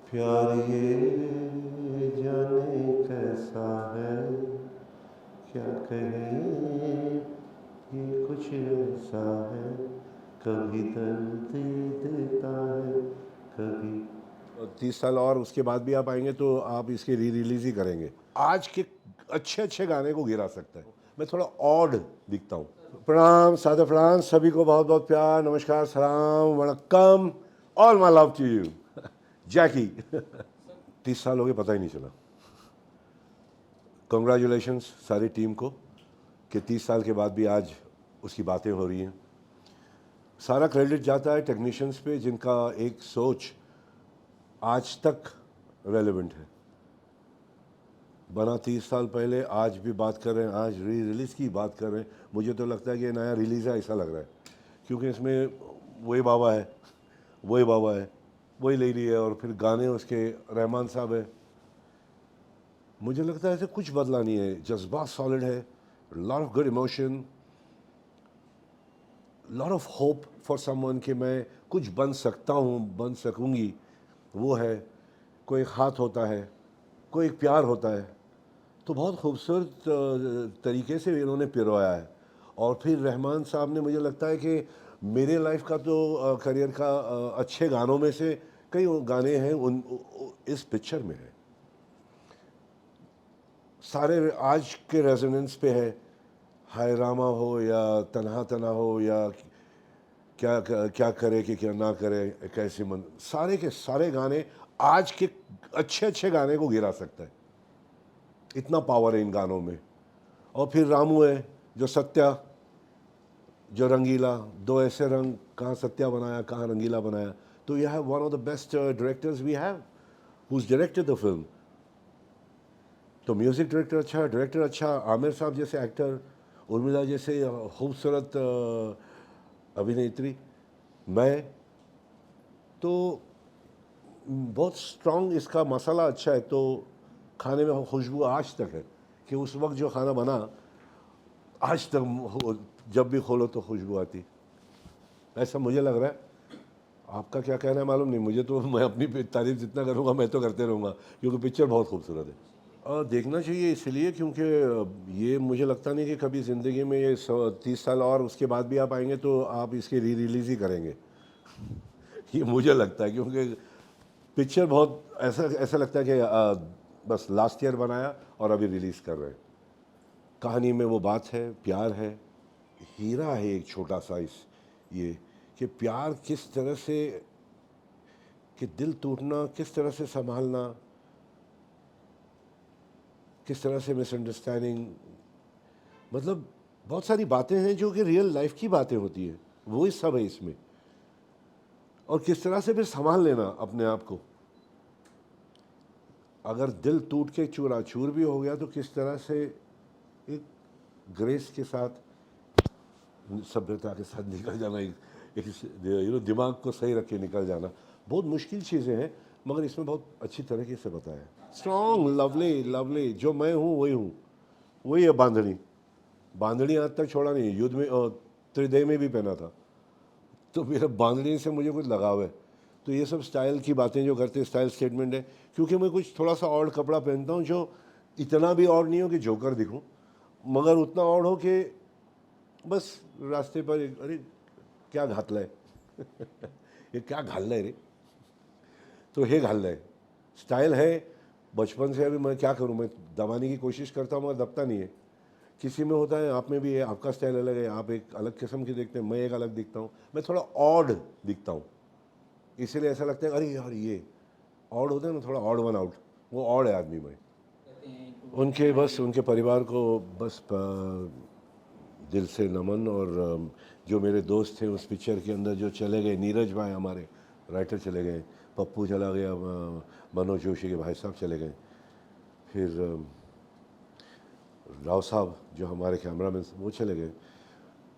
प्यार ये जाने कैसा है, क्या कहें ये कुछ ऐसा है, कभी दर्द देता है कभी। 30 साल और उसके बाद भी आप आएंगे तो आप इसके री रिलीज ही करेंगे। आज के अच्छे अच्छे गाने को गिरा सकता है। मैं थोड़ा ऑड दिखता हूँ। प्रणाम, सादर प्रणाम, सभी को बहुत बहुत प्यार, नमस्कार, सलाम, वणक्कम, all my love to you, Jackie. 30 साल हो गए, पता ही नहीं चला। कंग्रेचुलेशंस सारी टीम को कि 30 साल के बाद भी आज उसकी बातें हो रही हैं। सारा क्रेडिट जाता है टेक्नीशियंस पे जिनका एक सोच आज तक रेलेवेंट है। बना 30 साल पहले, आज भी बात कर रहे हैं, आज री रिलीज़ की बात कर रहे हैं। मुझे तो लगता है कि नया रिलीज़ है ऐसा लग रहा है, क्योंकि इसमें वही बाबा है, वही बाबा है, वही लेडी है, और फिर गाने उसके रहमान साहब है। मुझे लगता है ऐसे कुछ बदला नहीं है, जज्बा सॉलिड है, lot of good emotion, lot of hope for someone कि मैं कुछ बन सकता हूँ, बन सकूँगी। वो है, कोई एक हाथ होता है, कोई एक प्यार होता है। तो बहुत खूबसूरत तरीके से इन्होंने पिरोया है। और फिर रहमान साहब ने, मुझे लगता है कि मेरे लाइफ का तो करियर का अच्छे गानों में से कई गाने हैं इस पिक्चर में है। सारे आज के रेजोनेंस पे है, हाय रामा हो या तन्हा तना हो या क्या क्या करे कि क्या ना करे, कैसे मन, सारे के सारे गाने आज के अच्छे अच्छे गाने को गिरा सकता है। इतना पावर है इन गानों में। और फिर रामू है जो सत्या, जो रंगीला, दो ऐसे रंग, कहाँ सत्या बनाया, कहाँ रंगीला बनाया। तो यह है one of the best directors we have who's directed the film. तो म्यूज़िक डायरेक्टर अच्छा, डायरेक्टर अच्छा, आमिर साहब जैसे एक्टर, उर्मिला जैसे खूबसूरत अभिनेत्री, मैं तो बहुत स्ट्रॉन्ग, इसका मसाला अच्छा है। तो खाने में खुशबू आज तक है कि उस वक्त जो खाना बना आज तक जब भी खोलो तो खुशबू आती, ऐसा मुझे लग रहा है। आपका क्या कहना है मालूम नहीं मुझे, तो मैं अपनी तारीफ जितना करूँगा मैं तो करते रहूँगा, क्योंकि पिक्चर बहुत खूबसूरत है। देखना चाहिए इसलिए क्योंकि ये मुझे लगता नहीं कि कभी ज़िंदगी में ये 30 साल और उसके बाद भी आप आएंगे तो आप इसके री रिलीज़ ही करेंगे। ये मुझे लगता है, क्योंकि पिक्चर बहुत ऐसा ऐसा लगता है कि बस लास्ट ईयर बनाया और अभी रिलीज़ कर रहे हैं। कहानी में वो बात है, प्यार है, हीरा है एक छोटा सा इस ये, कि प्यार किस तरह से, कि दिल टूटना किस तरह से संभालना, किस तरह से मिसअंडरस्टैंडिंग, मतलब बहुत सारी बातें हैं जो कि रियल लाइफ की बातें होती हैं, वो ही सब है इसमें। और किस तरह से फिर संभाल लेना अपने आप को, अगर दिल टूट के चूरा चूर भी हो गया तो किस तरह से एक ग्रेस के साथ, सभ्यता के साथ निकल जाना, एक दिमाग को सही रख के निकल जाना। बहुत मुश्किल चीज़ें हैं, मगर इसमें बहुत अच्छी तरीके से बताया है। स्ट्रॉन्ग, लवली लवली, जो मैं हूँ वही हूँ, वही है बांधनी। बांधनी आज तक छोड़ा नहीं, युद्ध में त्रिदेह में भी पहना था, तो मेरा बांधनी से मुझे कुछ लगाव है। तो ये सब स्टाइल की बातें जो करते हैं, स्टाइल स्टेटमेंट है, क्योंकि मैं कुछ थोड़ा सा और कपड़ा पहनता हूँ जो इतना भी और नहीं हो कि जोकर दिखूँ, मगर उतना और हो कि बस रास्ते पर अरे क्या घातला है ये क्या घालना है रे, तो हे घालना है, स्टाइल है बचपन से। अभी मैं क्या करूँ, मैं दबाने की कोशिश करता हूँ मगर दबता नहीं है। किसी में होता है, आप में भी है, आपका स्टाइल अलग है, आप एक अलग किस्म की देखते हैं, मैं एक अलग दिखता हूँ, मैं थोड़ा ऑड दिखता हूँ, इसीलिए ऐसा लगता है अरे यार ये ऑड होता है ना, थोड़ा ऑड वन आउट, वो ऑड है आदमी में। उनके बस उनके परिवार को बस दिल से नमन। और जो मेरे दोस्त थे उस पिक्चर के अंदर जो चले गए, नीरज भाई हमारे राइटर चले गए, पप्पू चला गया, मनोज जोशी के भाई साहब चले गए, फिर राव साहब जो हमारे कैमरामैन वो चले गए।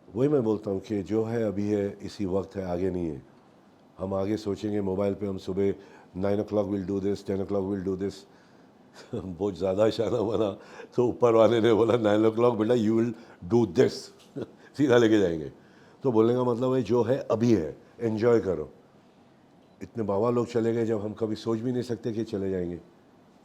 वही मैं बोलता हूँ कि जो है अभी है, इसी वक्त है, आगे नहीं है। हम आगे सोचेंगे मोबाइल पे, हम सुबह 9 o'clock will do this, 10 o'clock will do this बहुत ज़्यादा इशारा बना तो ऊपर वाले ने बोला 9 o'clock बेटा यू विल डू दिस सीधा लेके जाएंगे। तो बोलने का मतलब है जो है अभी है, एंजॉय करो। इतने बाबा लोग चले गए जब हम कभी सोच भी नहीं सकते कि चले जाएंगे,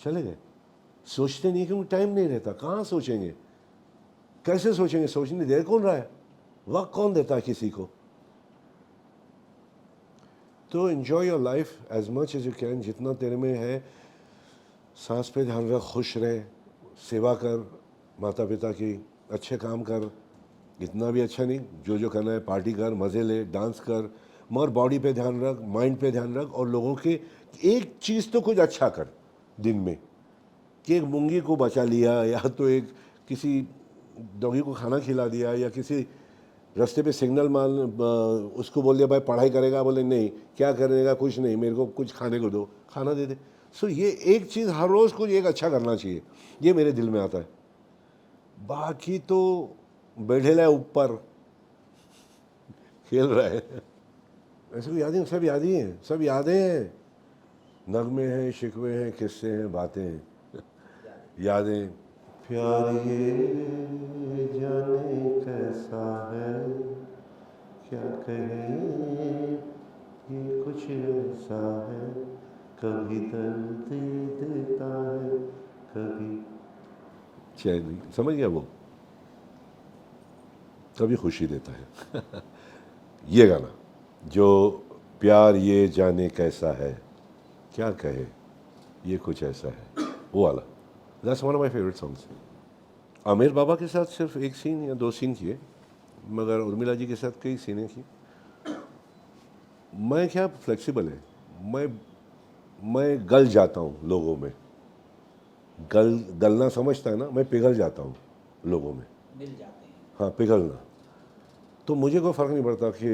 चले गए। सोचते नहीं क्योंकि टाइम नहीं रहता, कहाँ सोचेंगे, कैसे सोचेंगे, सोचने दे कौन रहा है, वक्त कौन देता है किसी को। तो enjoy your life as much as you can, जितना तेरे में है। सांस पे ध्यान रख, खुश रहे, सेवा कर माता पिता की, अच्छे काम कर, इतना भी अच्छा नहीं, जो जो करना है पार्टी कर, मज़े ले, डांस कर, मगर बॉडी पे ध्यान रख, माइंड पे ध्यान रख, और लोगों के एक चीज़ तो कुछ अच्छा कर दिन में, कि एक मूंगी को बचा लिया, या तो एक किसी डॉगी को खाना खिला दिया, या किसी रास्ते पे सिग्नल मान उसको बोल दिया भाई पढ़ाई करेगा, बोले नहीं, क्या करेगा, कुछ नहीं, मेरे को कुछ खाने को दो, खाना दे दे। सो ये एक चीज़ हर रोज़ कुछ एक अच्छा करना चाहिए, ये मेरे दिल में आता है। बाकी तो बैठेला है ऊपर खेल रहा है। ऐसे को यादें सब याद ही हैं, सब यादें हैं, नगमे हैं, शिकवे हैं, किस्से हैं, बातें हैं, यादें। प्यार ये जाने कैसा है, क्या कहे ये कुछ ऐसा है, कभी दर्द देता है, कभी चैन, समझ गया वो, कभी खुशी देता है। ये गाना जो प्यार ये जाने कैसा है, क्या कहे ये कुछ ऐसा है, वो वाला, that's one of my favourite songs. Aamir बाबा के साथ सिर्फ एक सीन या दो सीन किए, मगर उर्मिला जी के साथ कई सीनें की। मैं क्या फ्लेक्सिबल है, मैं गल जाता हूँ लोगों में, गलना समझता है ना, मैं पिघल जाता हूँ लोगों में, मिल जाते हैं। हाँ पिघलना। तो मुझे कोई फ़र्क नहीं पड़ता कि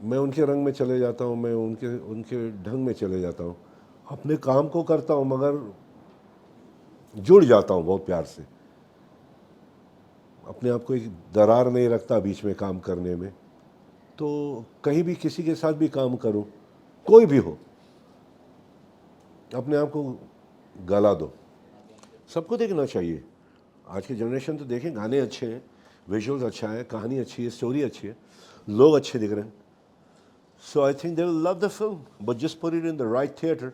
मैं उनके रंग में चले जाता हूँ, मैं उनके उनके ढंग में चले जाता हूँ, अपने काम को करता हूँ, मगर जुड़ जाता हूँ बहुत प्यार से, अपने आप को एक दरार नहीं रखता बीच में काम करने में। तो कहीं भी किसी के साथ भी काम करूँ, कोई भी हो, अपने आप को गला दो। सबको देखना चाहिए, आज की जनरेशन तो देखें, गाने अच्छे हैं, विजुअल्स अच्छा है, कहानी अच्छी है, स्टोरी अच्छी है, लोग अच्छे दिख रहे हैं। So I think they will love the film, but just put it in the right theatre.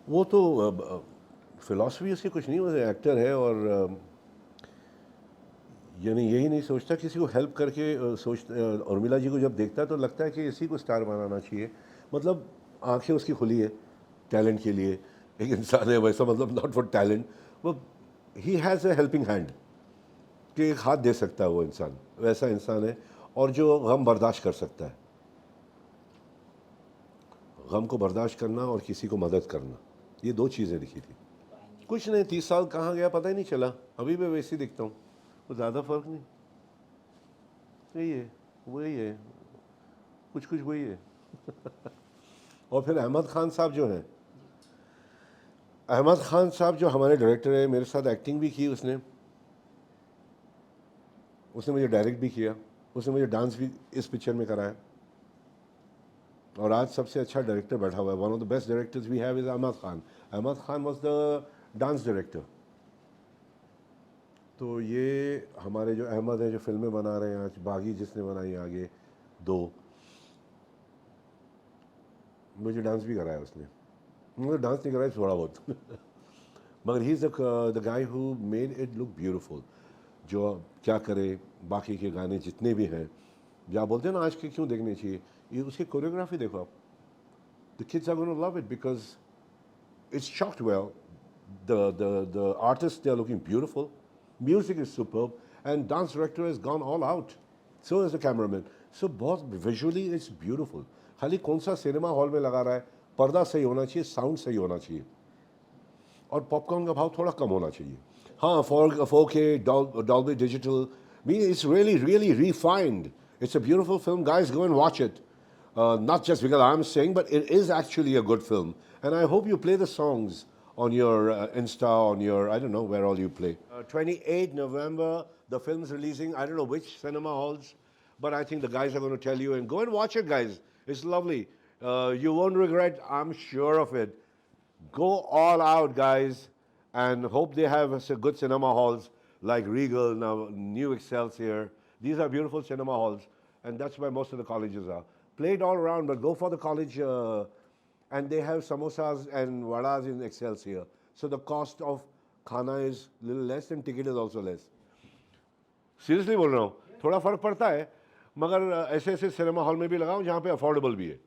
वो तो फिलॉसफी उसकी कुछ नहीं, वो एक्टर है, और यानी यही नहीं सोचता किसी को हेल्प करके, उर्मिला जी को जब देखता है तो लगता है कि इसी को स्टार बनाना चाहिए। मतलब आंखें उसकी खुली है टैलेंट के लिए, एक इंसान है वैसा, मतलब नॉट फॉर टैलेंट, वो he has a helping hand, कि एक हाथ दे सकता है वो इंसान, वैसा इंसान है। और जो गम बर्दाश्त कर सकता है, गम को बर्दाश्त करना और किसी को मदद करना, ये दो चीज़ें लिखी थी। कुछ नहीं, 30 साल कहाँ गया पता ही नहीं चला, अभी भी वैसे ही दिखता हूँ, कुछ ज़्यादा फर्क नहीं, यही है, वही है, कुछ कुछ वही है। और फिर अहमद खान साहब जो हैं, अहमद खान साहब जो हमारे डायरेक्टर है, मेरे साथ एक्टिंग भी की उसने उसने मुझे डायरेक्ट भी किया, उसने मुझे डांस भी इस पिक्चर में कराया, और आज सबसे अच्छा डायरेक्टर बैठा हुआ है, one of the best directors we have is Ahmed Khan. Ahmed Khan was the dance director. तो ये हमारे जो अहमद हैं, जो फिल्में बना रहे हैं आज, बागी जिसने बनाई आगे दो, मुझे डांस भी कराया उसने, मुझे डांस नहीं कराया थोड़ा बहुत। मगर he is the guy who made it look beautiful. जो क्या करे, बाकी के गाने जितने भी हैं, जो आप बोलते हैं ना आज के क्यों देखने चाहिए, ये उसकी कोरियोग्राफी देखो आप, the kids are gonna love it because it's shot well, the artists, they are looking beautiful, music is superb, and dance director has gone all out, so is the cameraman, so बहुत visually it's beautiful। खाली कौन सा cinema hall में लगा रहा है, पर्दा सही होना चाहिए, साउंड सही होना चाहिए, और पॉपकॉर्न का भाव थोड़ा कम होना चाहिए। हाँ, 4K Dolby Digital, it's really refined, it's a beautiful film, guys, go and watch it, not just because I'm saying, but it is actually a good film, and I hope you play the songs on your Insta, on your, I don't know where all you play. 28 November, the film's releasing, I don't know which cinema halls, but I think the guys are going to tell you, and go and watch it, guys, it's lovely, you won't regret, I'm sure of it. Go all out, guys, and hope they have good cinema halls like Regal, now New Excelsior. These are beautiful cinema halls, and that's where most of the colleges are. Play it all around, but go for the college and they have samosas and vadas in Excelsior. So the cost of खाना is little less and ticket is also less. Seriously बोल रहा हूँ, थोड़ा फर्क पड़ता है, मगर ऐसे ऐसे सिनेमा हॉल में भी लगाऊं जहाँ पे अफोर्डेबल भी है.